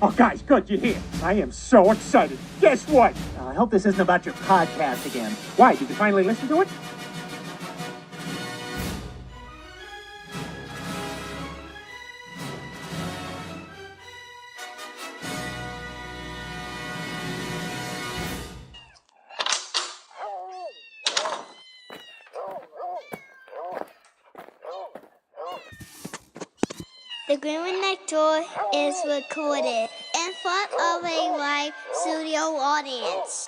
Oh, guys, good, you hear? I am so excited. Guess what? I hope this isn't about your podcast again. Why, did you finally listen to it? The Grandma Next Door is recorded in front of a live studio audience.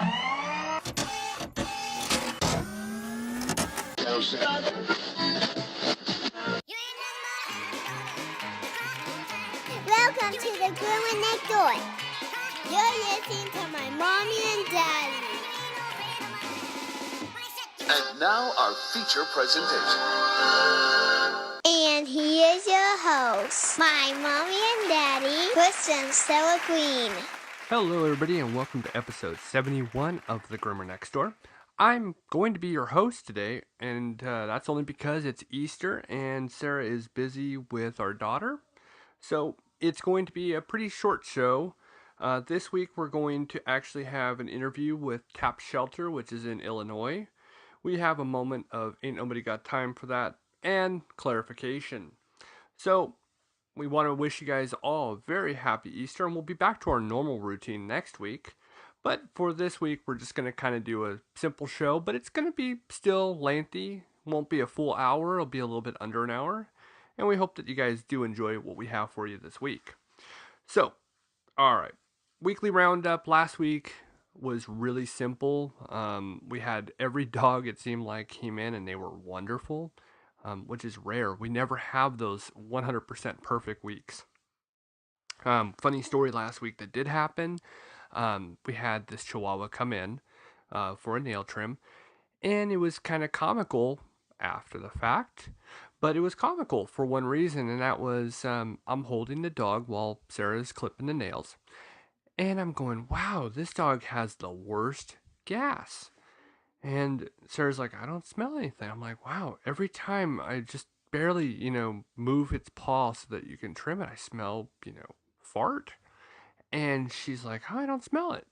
Welcome to the Grandma Next Door. You're listening to my mommy and daddy. And now our feature presentation. And here's your host, my mommy and daddy, Chris and Stella Green. Hello everybody and welcome to episode 71 of The Groomer Next Door. I'm going to be your host today, and that's only because it's Easter and Sarah is busy with our daughter. So it's going to be a pretty short show. This week we're going to actually have an interview with Tap Shelter, which is in Illinois. We have a moment of Ain't Nobody Got Time for That and Claire-ification. So we want to wish you guys all a very happy Easter, and we'll be back to our normal routine next week. But for this week, we're just going to kind of do a simple show, but it's going to be still lengthy. Won't be a full hour. It'll be a little bit under an hour. And we hope that you guys do enjoy what we have for you this week. So, all right. Weekly roundup last week was really simple. We had every dog, it seemed like, came in and they were wonderful, which is rare. We never have those 100% perfect weeks. Funny story last week that did happen. We had this Chihuahua come in for a nail trim, and it was kind of comical after the fact, but it was comical for one reason, and that was I'm holding the dog while Sarah's clipping the nails, and I'm going, wow, this dog has the worst gas. And Sarah's like, I don't smell anything. I'm like, wow, every time I just barely, move its paw so that you can trim it, I smell, fart. And she's like, oh, I don't smell it.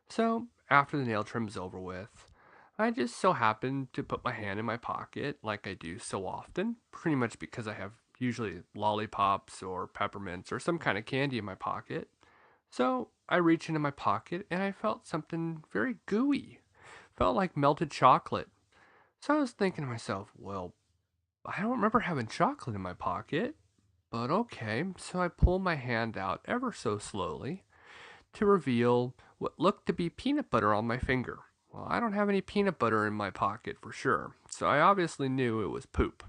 So after the nail trim is over with, I just so happened to put my hand in my pocket like I do so often, pretty much because I have usually lollipops or peppermints or some kind of candy in my pocket. So I reached into my pocket and I felt something very gooey. Felt like melted chocolate. So I was thinking to myself, well, I don't remember having chocolate in my pocket. But okay, so I pull my hand out ever so slowly to reveal what looked to be peanut butter on my finger. Well, I don't have any peanut butter in my pocket for sure, so I obviously knew it was poop.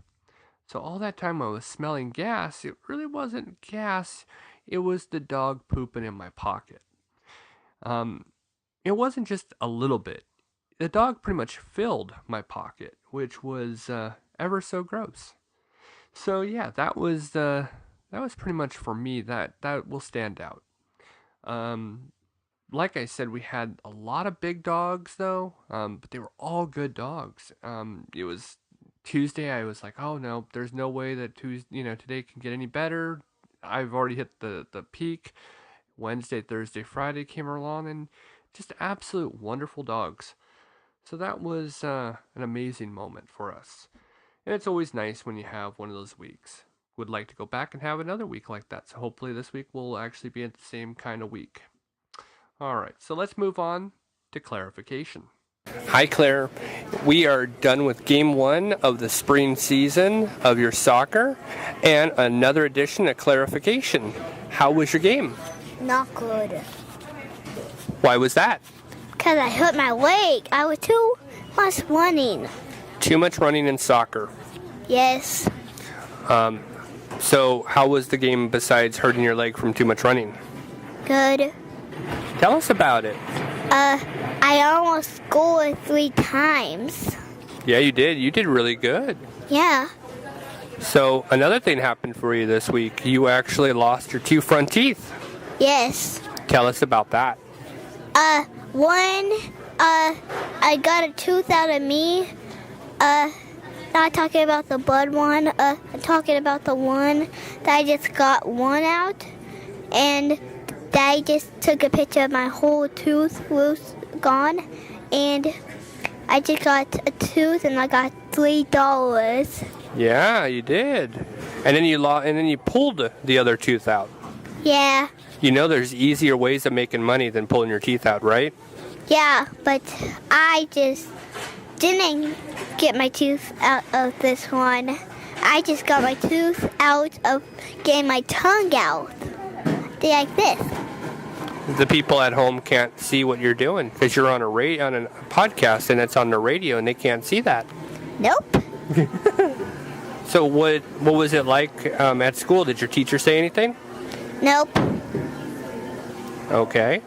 So all that time I was smelling gas, it really wasn't gas, it was the dog pooping in my pocket. It wasn't just a little bit. The dog pretty much filled my pocket, which was ever so gross. So yeah, that was pretty much for me. That will stand out. Like I said, we had a lot of big dogs though, but they were all good dogs. It was Tuesday. I was like, oh no, there's no way that today can get any better. I've already hit the peak. Wednesday, Thursday, Friday came along, and just absolute wonderful dogs. So that was an amazing moment for us. And it's always nice when you have one of those weeks. Would like to go back and have another week like that. So hopefully this week will actually be at the same kind of week. All right, so let's move on to Claire-ification. Hi, Claire. We are done with game 1 of the spring season of your soccer and another edition of Claire-ification. How was your game? Not good. Why was that? Because I hurt my leg. I was too much running. Too much running in soccer. Yes. So how was the game besides hurting your leg from too much running? Good. Tell us about it. I almost scored 3 times. Yeah, you did. You did really good. Yeah. So another thing happened for you this week. You actually lost your 2 front teeth. Yes. Tell us about that. One, I got a tooth out of me. Not talking about the blood one. I'm talking about the one that I just got one out. And Daddy just took a picture of my whole tooth was gone, and I just got a tooth, and I got $3. Yeah, you did. And then you pulled the other tooth out. Yeah. You know there's easier ways of making money than pulling your teeth out, right? Yeah, but I just didn't get my tooth out of this one. I just got my tooth out of getting my tongue out. They're like this. The people at home can't see what you're doing because you're on a podcast and it's on the radio and they can't see that. Nope. So what was it like at school? Did your teacher say anything? Nope. Okay.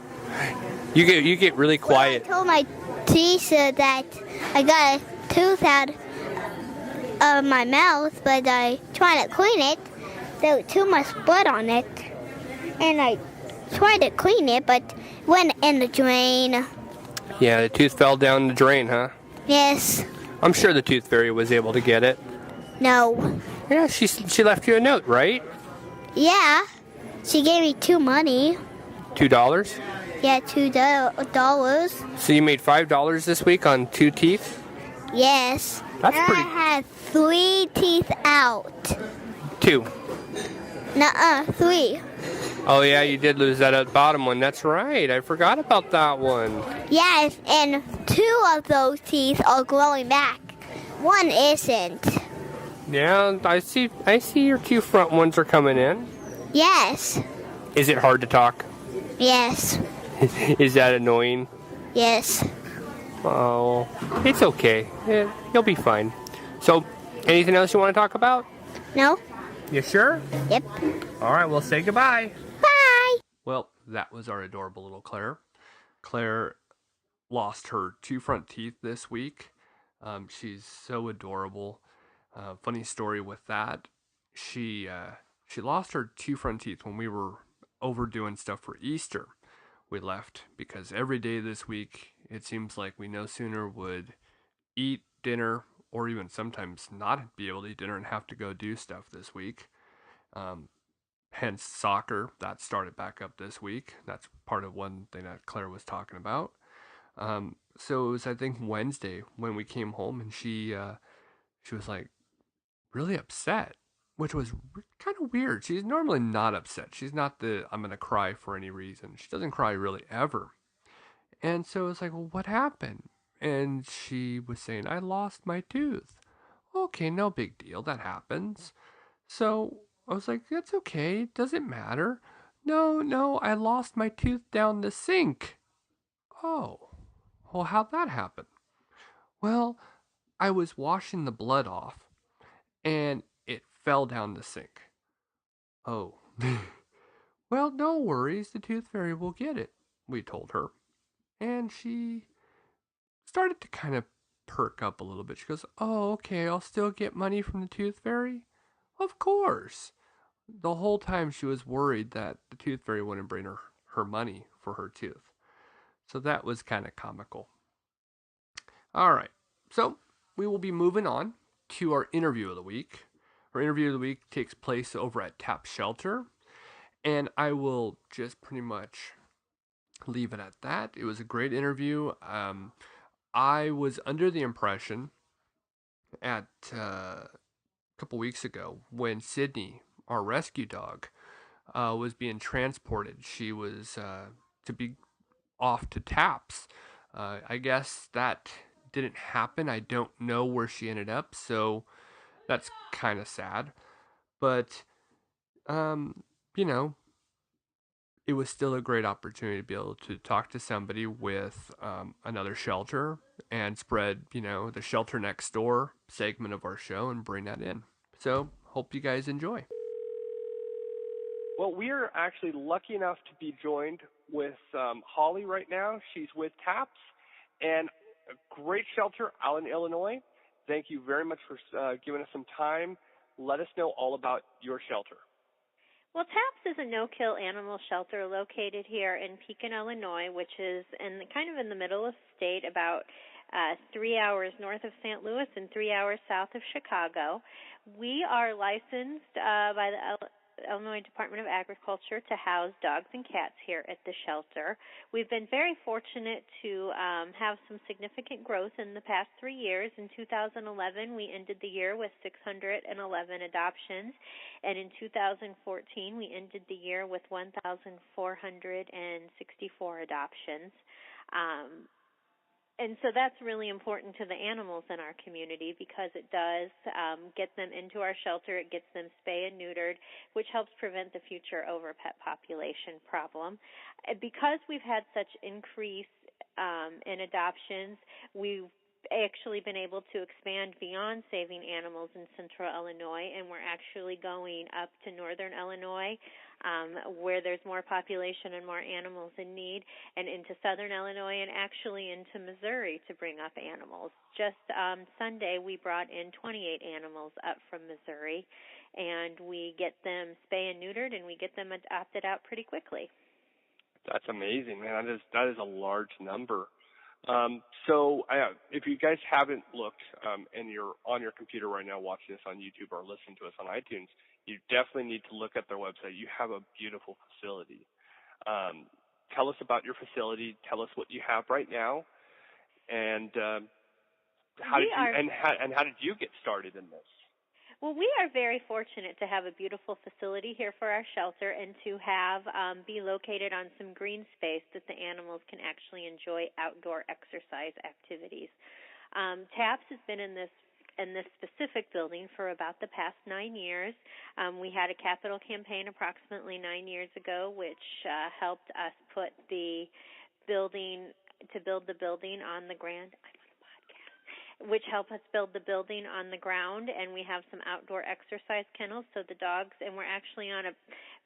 You get really quiet. Well, I told my teacher that I got a tooth out of my mouth, but I tried to clean it. There was too much blood on it, and I tried to clean it, but it went in the drain. Yeah, the tooth fell down the drain, huh? Yes. I'm sure the tooth fairy was able to get it. No. Yeah, she left you a note, right? Yeah. She gave me money. $2? Yeah, $2. So you made $5 this week on 2 teeth? Yes. That's and pretty. I had 3 teeth out. 2. Nuh-uh, 3. Oh yeah, you did lose that bottom one. That's right. I forgot about that one. Yes, and 2 of those teeth are growing back. 1 isn't. Yeah, I see your 2 front ones are coming in. Yes. Is it hard to talk? Yes. Is that annoying? Yes. Oh, it's okay. You'll be fine. So, anything else you want to talk about? No? You sure? Yep. All right, well, say goodbye. Bye. Well, that was our adorable little Claire. Claire lost her 2 front teeth this week. She's so adorable. Funny story with that. She lost her 2 front teeth when we were over doing stuff for Easter. We left because every day this week it seems like we no sooner would eat dinner or even sometimes not be able to eat dinner and have to go do stuff this week. Hence soccer, that started back up this week. That's part of one thing that Claire was talking about. So it was, I think, Wednesday when we came home, and she was like really upset, which was kind of weird. She's normally not upset. She's not I'm going to cry for any reason. She doesn't cry really ever. And so it's like, well, what happened? And she was saying, I lost my tooth. Okay, no big deal. That happens. So I was like, that's okay. Doesn't matter. No, I lost my tooth down the sink. Oh, well, how'd that happen? Well, I was washing the blood off, and it fell down the sink. Oh. Well, no worries. The tooth fairy will get it, we told her. And she started to kind of perk up a little bit. She goes, oh, okay, I'll still get money from the tooth fairy? Of course. The whole time she was worried that the tooth fairy wouldn't bring her money for her tooth. So that was kind of comical. All right, so we will be moving on to our interview of the week. Our interview of the week takes place over at Tap Shelter, and I will just pretty much leave it at that. It was a great interview. I was under the impression a couple weeks ago when Sydney, our rescue dog, was being transported. She was to be off to Taps. I guess that didn't happen. I don't know where she ended up, so that's kind of sad. But, it was still a great opportunity to be able to talk to somebody with another shelter and spread, the shelter next door segment of our show and bring that in. So, hope you guys enjoy. Well, we are actually lucky enough to be joined with Holly right now. She's with TAPS and a great shelter out in Illinois. Thank you very much for giving us some time. Let us know all about your shelter. Well, TAPS is a no-kill animal shelter located here in Pekin, Illinois, which is kind of in the middle of the state, about 3 hours north of St. Louis and 3 hours south of Chicago. We are licensed by the Illinois Department of Agriculture to house dogs and cats here at the shelter. We've been very fortunate to have some significant growth in the past 3 years. In 2011, we ended the year with 611 adoptions, and in 2014, we ended the year with 1,464 adoptions. And so that's really important to the animals in our community because it does get them into our shelter. It gets them spay and neutered, which helps prevent the future over-pet population problem. Because we've had such increase in adoptions, we've actually been able to expand beyond saving animals in central Illinois, and we're actually going up to northern Illinois where there's more population and more animals in need, and into southern Illinois and actually into Missouri to bring up animals. Just Sunday we brought in 28 animals up from Missouri, and we get them spay and neutered and we get them adopted out pretty quickly. That's amazing, man. That is a large number. So if you guys haven't looked and you're on your computer right now watching this on YouTube or listening to us on iTunes, you definitely need to look at their website. You have a beautiful facility. Tell us about your facility. Tell us what you have right now, and how did you get started in this? Well, we are very fortunate to have a beautiful facility here for our shelter and to have be located on some green space that the animals can actually enjoy outdoor exercise activities. TAPS has been in this specific building for about the past 9 years. We had a capital campaign approximately 9 years ago, which helped us put the building on the ground. Which help us build the building on the ground, and we have some outdoor exercise kennels, so the dogs, and we're actually on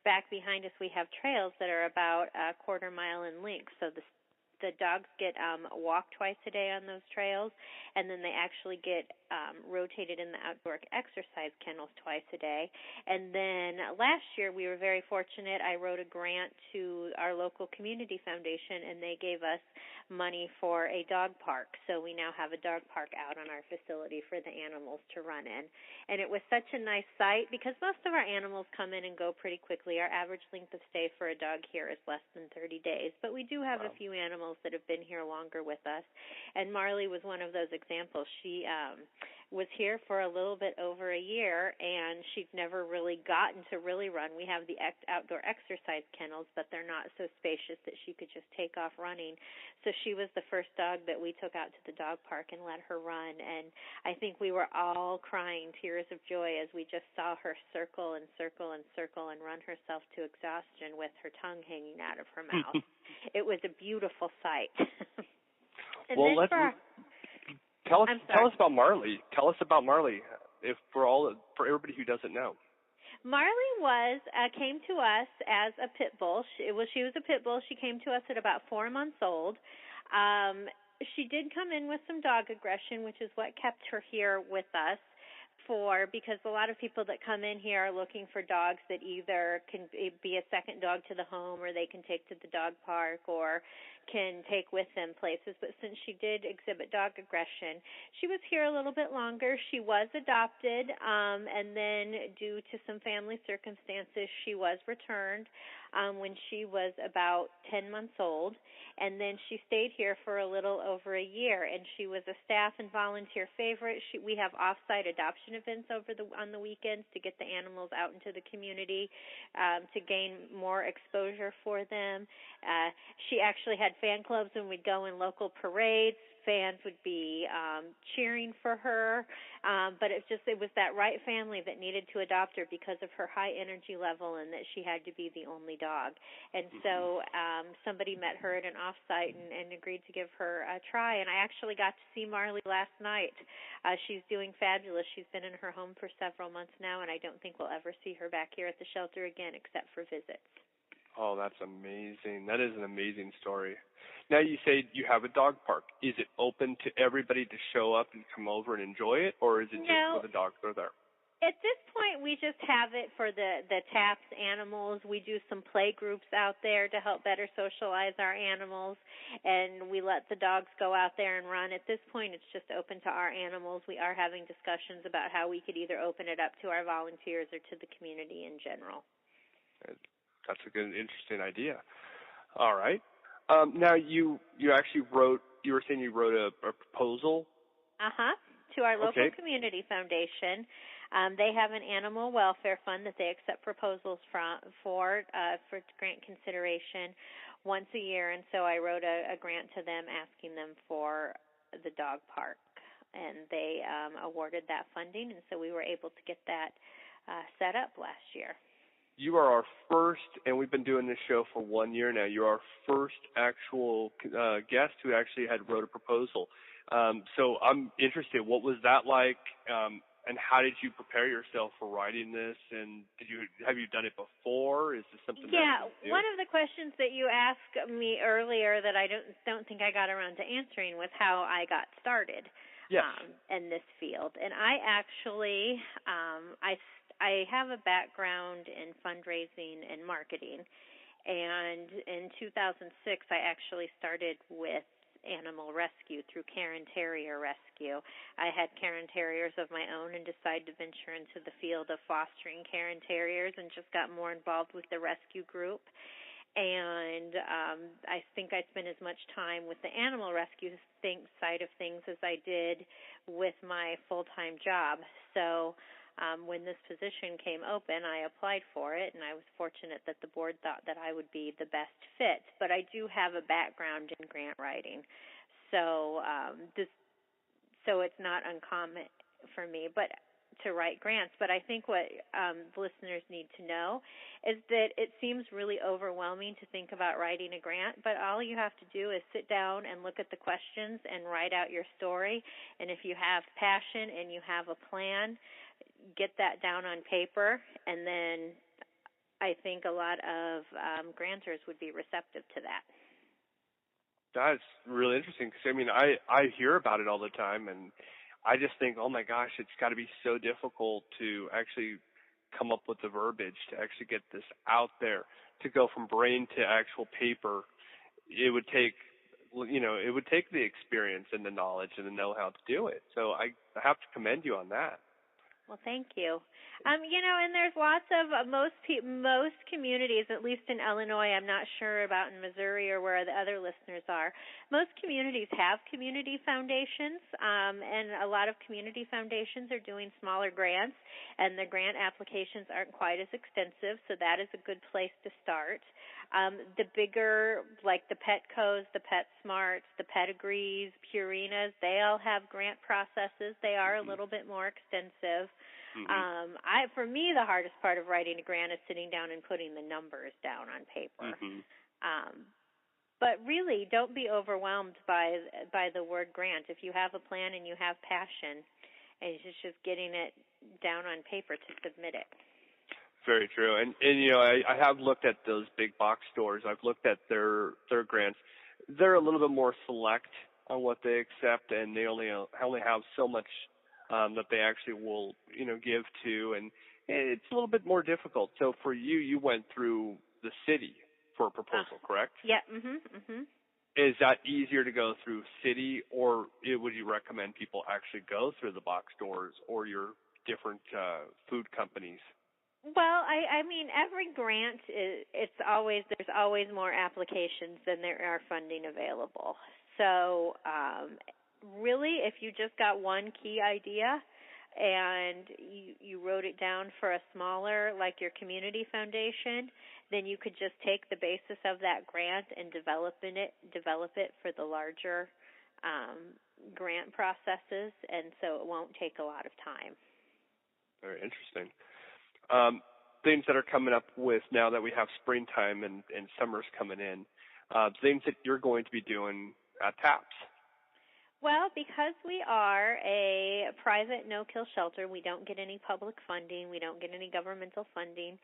back behind us, we have trails that are about a quarter mile in length, so the dogs get walk twice a day on those trails, and then they actually get rotated in the outdoor exercise kennels twice a day. And then last year we were very fortunate. I wrote a grant to our local community foundation, and they gave us money for a dog park. So we now have a dog park out on our facility for the animals to run in. And it was such a nice site because most of our animals come in and go pretty quickly. Our average length of stay for a dog here is less than 30 days. But we do have a few animals that have been here longer with us. And Marley was one of those examples. She was here for a little bit over a year, and she'd never really gotten to really run. We have the outdoor exercise kennels, but they're not so spacious that she could just take off running. So she was the first dog that we took out to the dog park and let her run. And I think we were all crying tears of joy as we just saw her circle and circle and circle and run herself to exhaustion with her tongue hanging out of her mouth. It was a beautiful sight. And well, then tell us about Marley. Tell us about Marley, for everybody who doesn't know. Marley came to us as a pit bull. She was a pit bull. She came to us at about 4 months old. She did come in with some dog aggression, which is what kept her here with us. Because a lot of people that come in here are looking for dogs that either can be a second dog to the home, or they can take to the dog park, or can take with them places. But since she did exhibit dog aggression, she was here a little bit longer. She was adopted, and then due to some family circumstances, she was returned when she was about 10 months old, and then she stayed here for a little over a year, and she was a staff and volunteer favorite. We have off-site adoption events on the weekends to get the animals out into the community to gain more exposure for them. She actually had fan clubs when we'd go in local parades. Fans would be cheering for her, but it was that right family that needed to adopt her because of her high energy level and that she had to be the only dog. And so somebody met her at an off-site and agreed to give her a try, and I actually got to see Marley last night. She's doing fabulous. She's been in her home for several months now, and I don't think we'll ever see her back here at the shelter again except for visits. Oh, that's amazing. That is an amazing story. Now, you say you have a dog park. Is it open to everybody to show up and come over and enjoy it, or is it just for the dogs that are there? At this point, we just have it for the TAPS animals. We do some play groups out there to help better socialize our animals, and we let the dogs go out there and run. At this point, it's just open to our animals. We are having discussions about how we could either open it up to our volunteers or to the community in general. That's a good, interesting idea. All right. Now you actually wrote. You were saying you wrote a proposal. To our local community foundation. They have an animal welfare fund that they accept proposals for grant consideration once a year, and so I wrote a grant to them asking them for the dog park, and they awarded that funding, and so we were able to get that set up last year. You are our first, and we've been doing this show for 1 year now, you're our first actual guest who actually had wrote a proposal. So I'm interested, what was that like, and how did you prepare yourself for writing this, and have you done it before? Is this something that you do? One of the questions that you asked me earlier that I don't think I got around to answering was how I got started in this field. And I actually, I have a background in fundraising and marketing, and in 2006 I actually started with animal rescue through Karen Terrier Rescue. I had Karen Terriers of my own and decided to venture into the field of fostering Karen Terriers and just got more involved with the rescue group. And I think I spent as much time with the animal rescue side of things as I did with my full-time job. So when this position came open, I applied for it, and I was fortunate that the board thought that I would be the best fit. But I do have a background in grant writing, so so it's not uncommon for me to write grants. But I think what listeners need to know is that it seems really overwhelming to think about writing a grant, but all you have to do is sit down and look at the questions and write out your story. And if you have passion and you have a plan, get that down on paper, and then I think a lot of grantors would be receptive to that. That's really interesting, because, I mean, I hear about it all the time, and I just think, oh my gosh, it's got to be so difficult to actually come up with the verbiage, to actually get this out there, to go from brain to actual paper. It would take, the experience and the knowledge and the know-how to do it. So I have to commend you on that. Well, thank you. And there's lots of most communities, at least in Illinois. I'm not sure about in Missouri or where the other listeners are. Most communities have community foundations, and a lot of community foundations are doing smaller grants, and the grant applications aren't quite as extensive, so that is a good place to start. The bigger, like the Petcos, the PetSmarts, the Pedigrees, Purinas, they all have grant processes. They are a little bit more extensive. For me, the hardest part of writing a grant is sitting down and putting the numbers down on paper. But really, don't be overwhelmed by the word grant. If you have a plan and you have passion, and it's just getting it down on paper to submit it. Very true. And I have looked at those big box stores. I've looked at their grants. They're a little bit more select on what they accept, and they only have so much that they actually will, give to, and it's a little bit more difficult. So for you went through the city for a proposal, correct? Yeah. Is that easier to go through city, or would you recommend people actually go through the box stores or your different food companies? Well, I mean, every grant there's always more applications than there are funding available. So really, if you just got one key idea and you wrote it down for a smaller, like your community foundation, then you could just take the basis of that grant and develop it for the larger grant processes, and so it won't take a lot of time. Very interesting. Things that are coming up with now that we have springtime and summer's coming in, things that you're going to be doing at TAPS. Well, because we are a private no-kill shelter, we don't get any public funding, we don't get any governmental funding,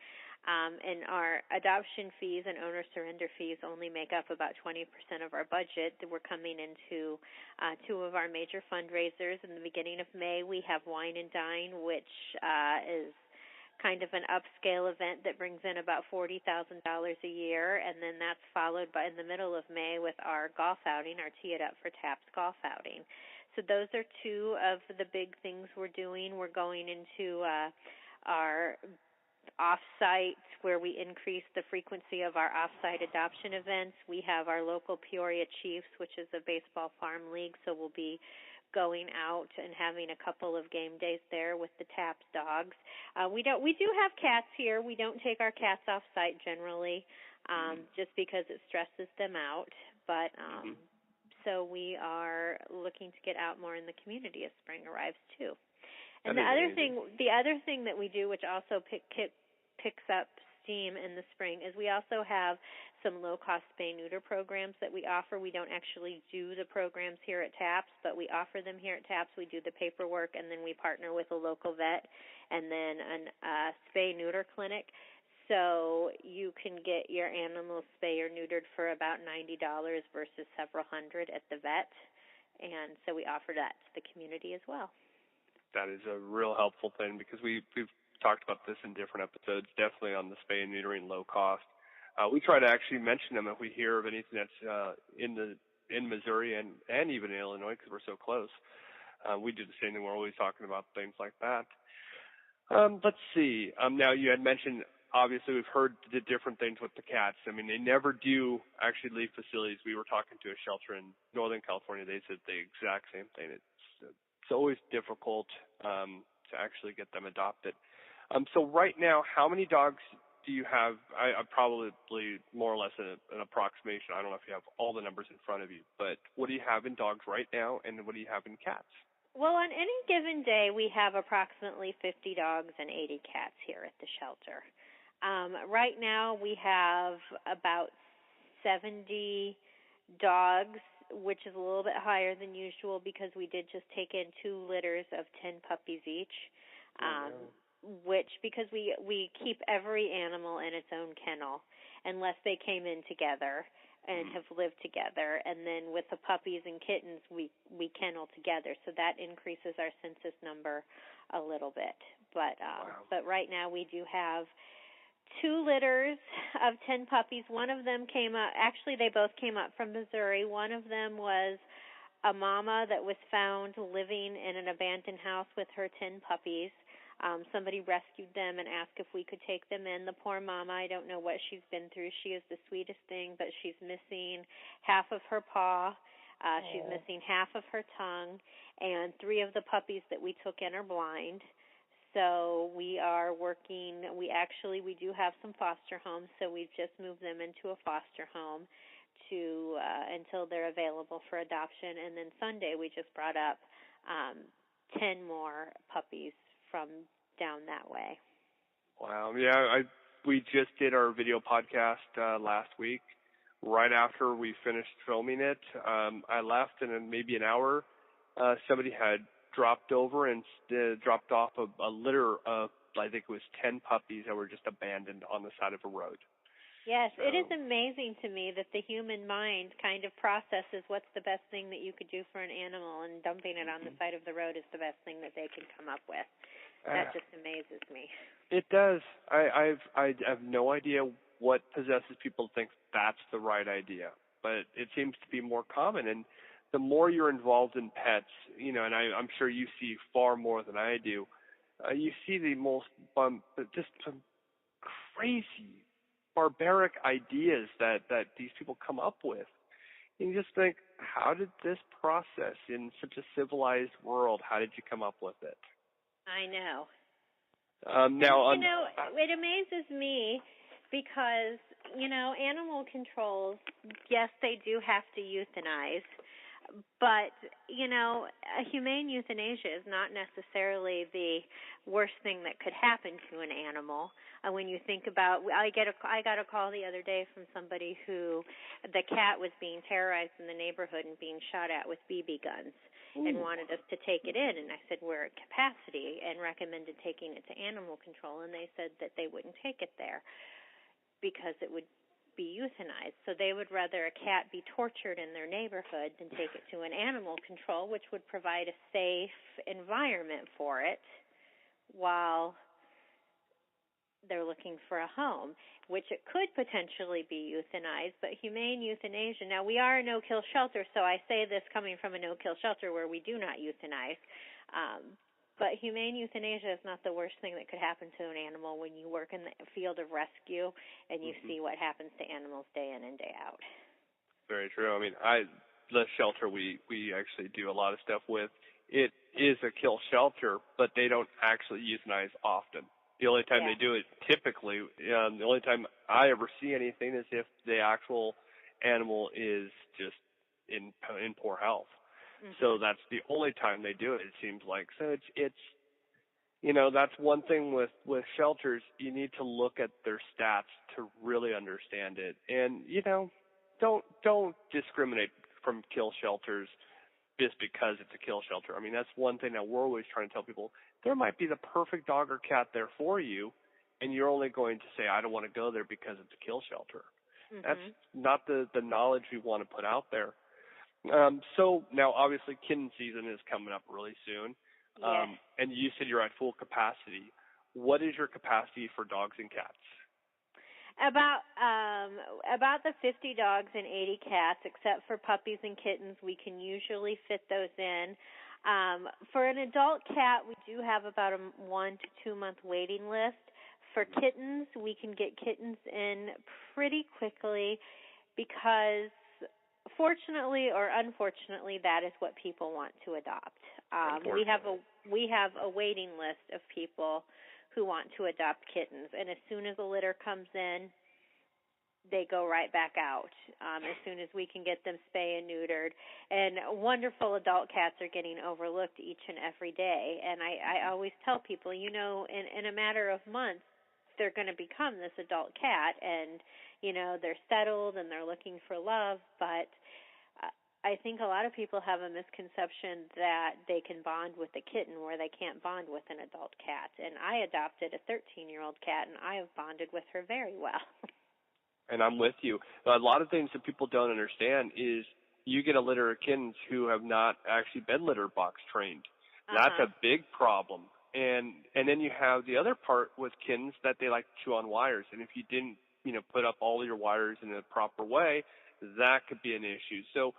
and our adoption fees and owner surrender fees only make up about 20% of our budget. We're coming into two of our major fundraisers. In the beginning of May, we have Wine and Dine, which is kind of an upscale event that brings in about $40,000 a year, and then that's followed by, in the middle of May, with our golf outing, our Tee It Up for TAPS golf outing. So those are two of the big things we're doing. We're going into our off-site, where we increase the frequency of our off-site adoption events. We have our local Peoria Chiefs, which is a baseball farm league, so we'll be going out and having a couple of game days there with the TAPS dogs. We do have cats here. We don't take our cats off-site generally, just because it stresses them out. But so we are looking to get out more in the community as spring arrives too. And the other thing that we do, which also picks up steam in the spring, is we also have some low-cost spay-neuter programs that we offer. We don't actually do the programs here at TAPS, but we offer them here at TAPS. We do the paperwork, and then we partner with a local vet and then a spay-neuter clinic. So you can get your animals spay or neutered for about $90 versus several hundred at the vet. And so we offer that to the community as well. That is a real helpful thing, because we've talked about this in different episodes, definitely on the spay and neutering low cost. We try to actually mention them if we hear of anything that's in Missouri and even in Illinois, because we're so close. We do the same thing. We're always talking about things like that. Let's see. Now, you had mentioned, obviously, we've heard the different things with the cats. I mean, they never do actually leave facilities. We were talking to a shelter in Northern California. They said the exact same thing. It's always difficult to actually get them adopted. So right now, how many dogs do you have? I probably more or less an approximation. I don't know if you have all the numbers in front of you, but what do you have in dogs right now, and what do you have in cats? Well, on any given day, we have approximately 50 dogs and 80 cats here at the shelter. Right now, we have about 70 dogs, which is a little bit higher than usual because we did just take in 2 litters of 10 puppies each, which, because we keep every animal in its own kennel unless they came in together and have lived together. And then with the puppies and kittens, we kennel together, so that increases our census number a little bit. But right now we do have 2 litters of 10 puppies. One of them came up, actually they both came up from Missouri. One of them was a mama that was found living in an abandoned house with her 10 puppies. Somebody rescued them and asked if we could take them in. The poor mama, I don't know what she's been through. She is the sweetest thing, but she's missing half of her paw. She's missing half of her tongue, and 3 of the puppies that we took in are blind. So we are working, we do have some foster homes, so we've just moved them into a foster home until they're available for adoption. And then Sunday we just brought up 10 more puppies from down that way. Wow. Yeah, we just did our video podcast last week. Right after we finished filming it, I left, and in maybe an hour, somebody had dropped over and dropped off a litter of, I think it was 10 puppies that were just abandoned on the side of a road. Yes, so it is amazing to me that the human mind kind of processes what's the best thing that you could do for an animal, and dumping it on the side of the road is the best thing that they can come up with. That just amazes me. It does. I have no idea what possesses people to think that's the right idea, but it seems to be more common. And the more you're involved in pets, and I'm sure you see far more than I do, you see the most just some crazy, barbaric ideas that these people come up with. And you just think, how did this process in such a civilized world, how did you come up with it? I know. It amazes me because, animal controls, yes, they do have to euthanize, but, a humane euthanasia is not necessarily the worst thing that could happen to an animal. When you think about, I got a call the other day from somebody who the cat was being terrorized in the neighborhood and being shot at with BB guns and wanted us to take it in. And I said, we're at capacity, and recommended taking it to animal control. And they said that they wouldn't take it there because it would be euthanized. So they would rather a cat be tortured in their neighborhood than take it to an animal control, which would provide a safe environment for it while they're looking for a home, which it could potentially be euthanized. But humane euthanasia, now we are a no-kill shelter, so I say this coming from a no-kill shelter where we do not euthanize. But humane euthanasia is not the worst thing that could happen to an animal when you work in the field of rescue and you see what happens to animals day in and day out. Very true. I mean, the shelter we actually do a lot of stuff with, it is a kill shelter, but they don't actually euthanize often. The only time they do it, typically, the only time I ever see anything is if the actual animal is just in poor health. So that's the only time they do it, it seems like. So it's that's one thing with shelters. You need to look at their stats to really understand it. And, don't discriminate from kill shelters just because it's a kill shelter. I mean, that's one thing that we're always trying to tell people. There might be the perfect dog or cat there for you, and you're only going to say, I don't want to go there because it's a kill shelter. That's not the knowledge we want to put out there. So now, obviously, kitten season is coming up really soon, and you said you're at full capacity. What is your capacity for dogs and cats? About the 50 dogs and 80 cats, except for puppies and kittens. We can usually fit those in. For an adult cat, we do have about a 1 to 2 month waiting list. For kittens, we can get kittens in pretty quickly because, fortunately or unfortunately, that is what people want to adopt. We have a waiting list of people who want to adopt kittens, and as soon as a litter comes in, they go right back out as soon as we can get them spay and neutered. And wonderful adult cats are getting overlooked each and every day. And I always tell people, in a matter of months, they're going to become this adult cat, and, they're settled and they're looking for love. But I think a lot of people have a misconception that they can bond with a kitten where they can't bond with an adult cat. And I adopted a 13-year-old cat, and I have bonded with her very well. And I'm with you. A lot of things that people don't understand is you get a litter of kittens who have not actually been litter box trained. That's a big problem. And then you have the other part with kittens that they like to chew on wires. And if you didn't, put up all your wires in a proper way, that could be an issue. So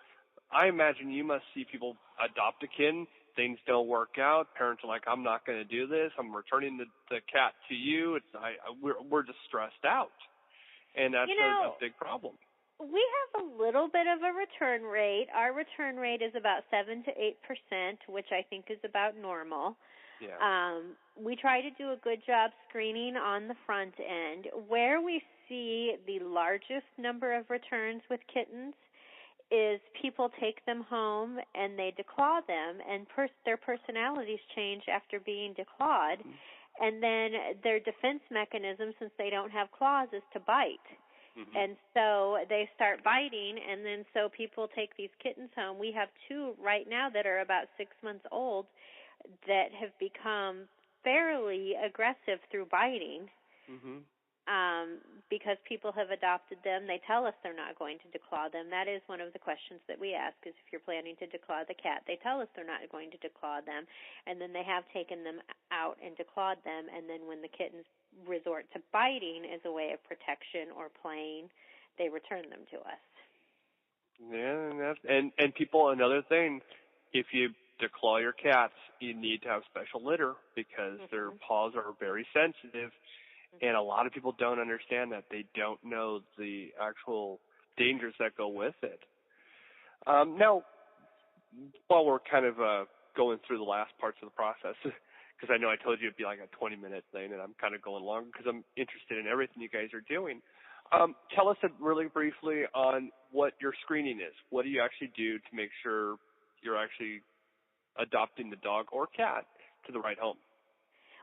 I imagine you must see people adopt a kitten, things don't work out, parents are like, I'm not going to do this, I'm returning the cat to you. We're just stressed out. And that's a big problem. We have a little bit of a return rate. Our return rate is about 7 to 8%, which I think is about normal. Yeah. We try to do a good job screening on the front end. Where we see the largest number of returns with kittens is people take them home and they declaw them, and their personalities change after being declawed. And then their defense mechanism, since they don't have claws, is to bite. And so they start biting, and then so people take these kittens home. We have 2 right now that are about 6 months old that have become fairly aggressive through biting. Because people have adopted them. They tell us they're not going to declaw them. That is one of the questions that we ask, is if you're planning to declaw the cat. They tell us they're not going to declaw them, and then they have taken them out and declawed them, and then when the kittens resort to biting as a way of protection or playing, they return them to us. Yeah, and people, another thing, if you declaw your cats, you need to have special litter because their paws are very sensitive. And a lot of people don't understand that. They don't know the actual dangers that go with it. Now, while we're kind of going through the last parts of the process, because I know I told you it'd be like a 20-minute thing, and I'm kind of going longer because I'm interested in everything you guys are doing. Tell us really briefly on what your screening is. What do you actually do to make sure you're actually adopting the dog or cat to the right home?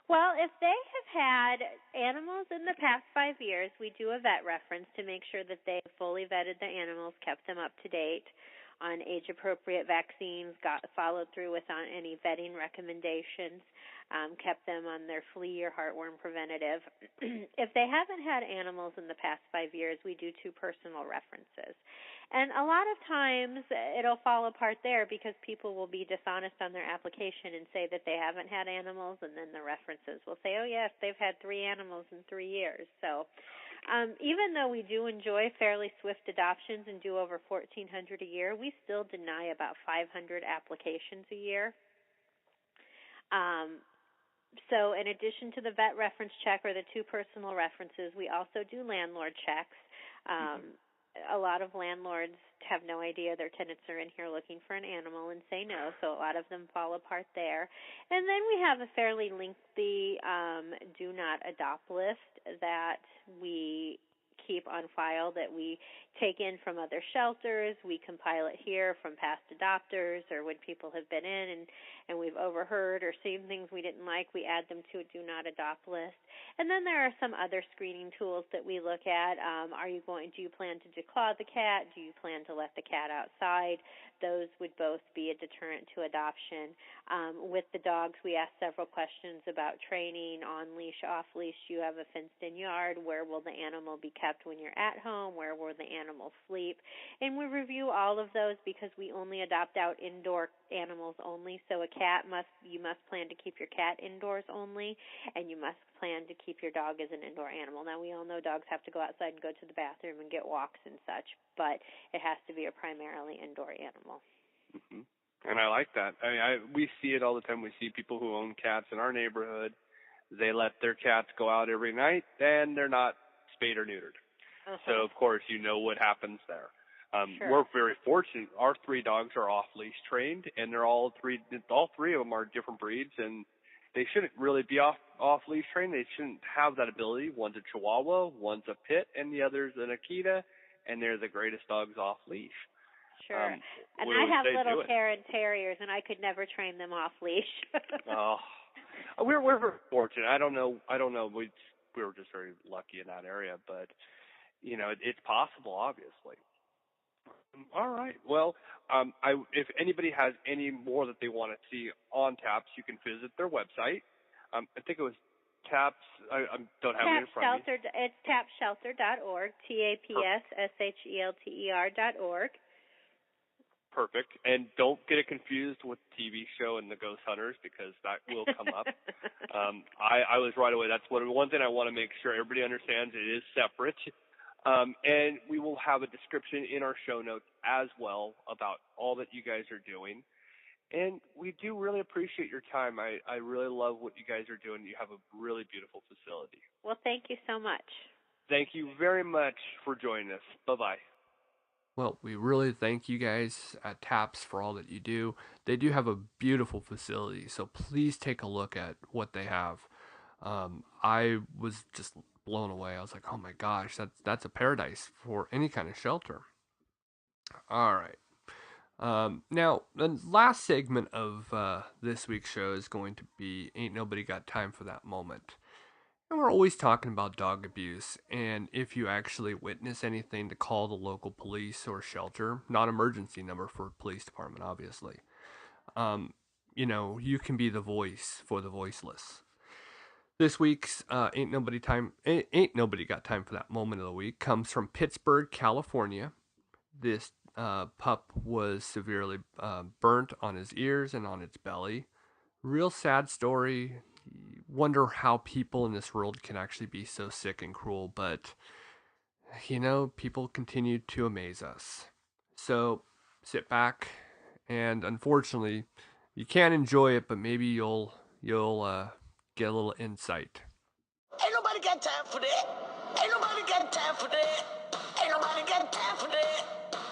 Well, if they have had animals in the past 5 years, we do a vet reference to make sure that they've fully vetted the animals, kept them up to date on age-appropriate vaccines, followed through with on any vetting recommendations, kept them on their flea or heartworm preventative. If they haven't had animals in the past 5 years, we do 2 personal references. And a lot of times it'll fall apart there because people will be dishonest on their application and say that they haven't had animals, and then the references will say, oh, yes, they've had 3 animals in 3 years. So even though we do enjoy fairly swift adoptions and do over 1,400 a year, we still deny about 500 applications a year. So in addition to the vet reference check or the 2 personal references, we also do landlord checks. A lot of landlords have no idea their tenants are in here looking for an animal and say no, so a lot of them fall apart there. And then we have a fairly lengthy do not adopt list that we keep on file, that we take in from other shelters. We compile it here from past adopters or when people have been in and we've overheard or seen things we didn't like, we add them to a do not adopt list. And then there are some other screening tools that we look at. Do you plan to declaw the cat? Do you plan to let the cat outside? Those would both be a deterrent to adoption. With the dogs, we ask several questions about training, on leash, off leash. Do you have a fenced-in yard? Where will the animal be kept when you're at home? Where will the animal sleep? And we review all of those because we only adopt out indoor animals only. So you must plan to keep your cat indoors only, and you must plan to keep your dog as an indoor animal. Now, we all know dogs have to go outside and go to the bathroom and get walks and such, but it has to be a primarily indoor animal. Mm-hmm. And I like that. We see it all the time. We see people who own cats in our neighborhood. They let their cats go out every night, and they're not spayed or neutered. So, of course, you know what happens there. Sure. We're very fortunate. Our 3 dogs are off-leash trained, and they're all three of them are different breeds, and they shouldn't really be off-leash trained. They shouldn't have that ability. One's a Chihuahua, one's a Pit, and the other's an Akita, and they're the greatest dogs off-leach. Sure. And I have little Karen Terriers, and I could never train them off-leash. We're very fortunate. I don't know. We were just very lucky in that area, but, it's possible, obviously. All right. Well, if anybody has any more that they want to see on TAPS, you can visit their website. I think it was TAPS. I don't have it in front of me. It's tapsshelter.org, TAPSSHELTER.org. Perfect. And don't get it confused with the TV show and the Ghost Hunters, because that will come up. I was right away. That's one thing I want to make sure everybody understands. It is separate. And we will have a description in our show notes as well about all that you guys are doing. And we do really appreciate your time. I really love what you guys are doing. You have a really beautiful facility. Well, thank you so much. Thank you very much for joining us. Bye-bye. Well, we really thank you guys at TAPS for all that you do. They do have a beautiful facility, so please take a look at what they have. I was just blown away. I was like, oh my gosh, that's a paradise for any kind of shelter. All right. Now, the last segment of this week's show is going to be Ain't Nobody Got Time for That Moment. And we're always talking about dog abuse, and if you actually witness anything, to call the local police or shelter, not emergency number for police department, obviously. You can be the voice for the voiceless. This week's Ain't Nobody Got Time for That Moment of the Week comes from Pittsburgh, California. This pup was severely burnt on his ears and on its belly. Real sad story. Wonder how people in this world can actually be so sick and cruel, but people continue to amaze us. So sit back, and unfortunately, you can't enjoy it, but maybe you'll get a little insight. Ain't nobody got time for that. Ain't nobody got time for that. Ain't nobody got time for that.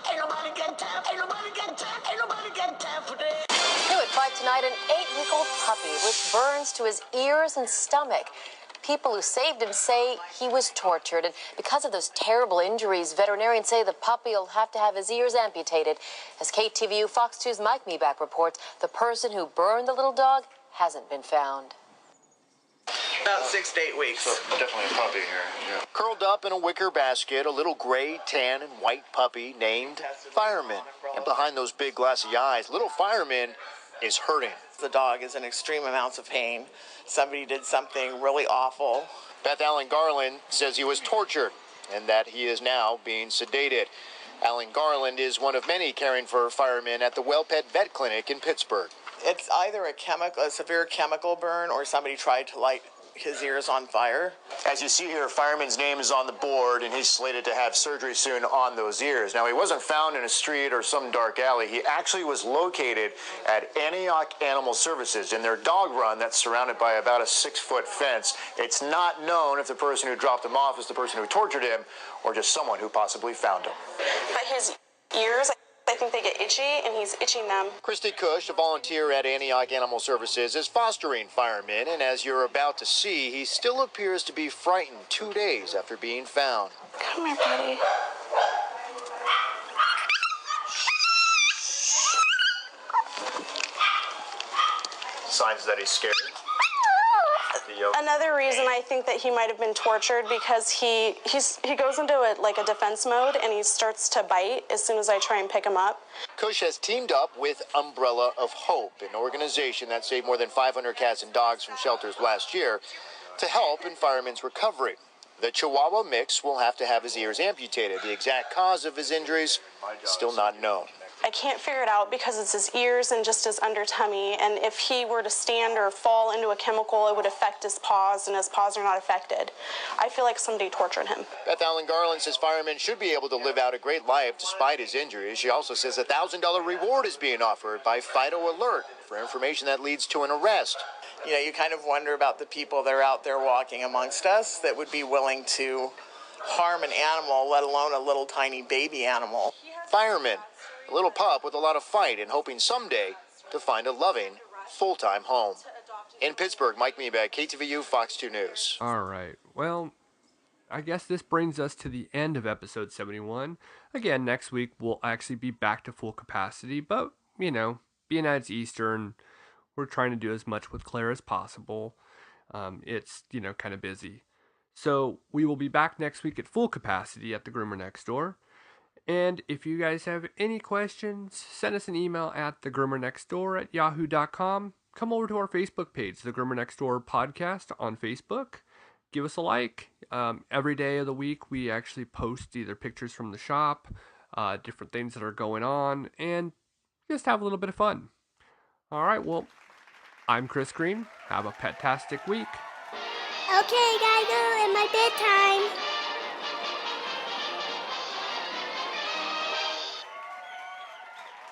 Ain't nobody got time. Ain't nobody got time. Ain't nobody got time for that. New at 5 tonight, an 8-week-old puppy with burns to his ears and stomach. People who saved him say he was tortured, and because of those terrible injuries, veterinarians say the puppy will have to have his ears amputated. As KTVU Fox 2's Mike Meback reports, the person who burned the little dog hasn't been found. About 6 to 8 weeks. So definitely a puppy here. Yeah. Curled up in a wicker basket, a little gray, tan, and white puppy named Fireman. And behind those big glassy eyes, little Fireman is hurting. The dog is in extreme amounts of pain. Somebody did something really awful. Beth Allen Garland says he was tortured and that he is now being sedated. Allen Garland is one of many caring for Fireman at the Well Pet Vet Clinic in Pittsburgh. It's either a severe chemical burn, or somebody tried to light his ears on fire. As you see here, fireman's name is on the board, and he's slated to have surgery soon on those ears. Now, he wasn't found in a street or some dark alley. He actually was located at Antioch Animal Services in their dog run that's surrounded by about a 6-foot fence. It's not known if the person who dropped him off is the person who tortured him or just someone who possibly found him. But his ears, I think they get itchy, and he's itching them. Christy Cush, a volunteer at Antioch Animal Services, is fostering firemen, and as you're about to see, he still appears to be frightened 2 days after being found. Come here, buddy. Signs that he's scared. Another reason I think that he might have been tortured because he goes into a defense mode and he starts to bite as soon as I try and pick him up. Cush has teamed up with Umbrella of Hope, an organization that saved more than 500 cats and dogs from shelters last year, to help in firemen's recovery. The Chihuahua mix will have to have his ears amputated. The exact cause of his injuries still not known. I can't figure it out because it's his ears and just his under tummy, and if he were to stand or fall into a chemical, it would affect his paws, and his paws are not affected. I feel like somebody tortured him. Beth Allen Garland says firemen should be able to live out a great life despite his injuries. She also says a $1,000 reward is being offered by Fido Alert for information that leads to an arrest. You know, you kind of wonder about the people that are out there walking amongst us that would be willing to harm an animal, let alone a little tiny baby animal. Firemen, a little pup with a lot of fight and hoping someday to find a loving, full-time home. In Pittsburgh, Mike Meebeck, KTVU, Fox 2 News. All right. Well, I guess this brings us to the end of episode 71. Again, next week we'll actually be back to full capacity, but, you know, being that it's Easter and we're trying to do as much with Claire as possible, it's, you know, kind of busy. So we will be back next week at full capacity at the Groomer Next Door. And if you guys have any questions, send us an email at thegroomernextdoor@yahoo.com. Come over to our Facebook page, The Groomer Next Door Podcast on Facebook. Give us a like. Every day of the week, we actually post either pictures from the shop, different things that are going on, and just have a little bit of fun. All right, well, I'm Chris Green. Have a pet-tastic week. Okay, gotta go in my bedtime.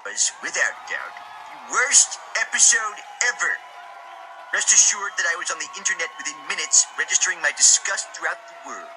Was without doubt the worst episode ever. Rest assured that I was on the internet within minutes, registering my disgust throughout the world.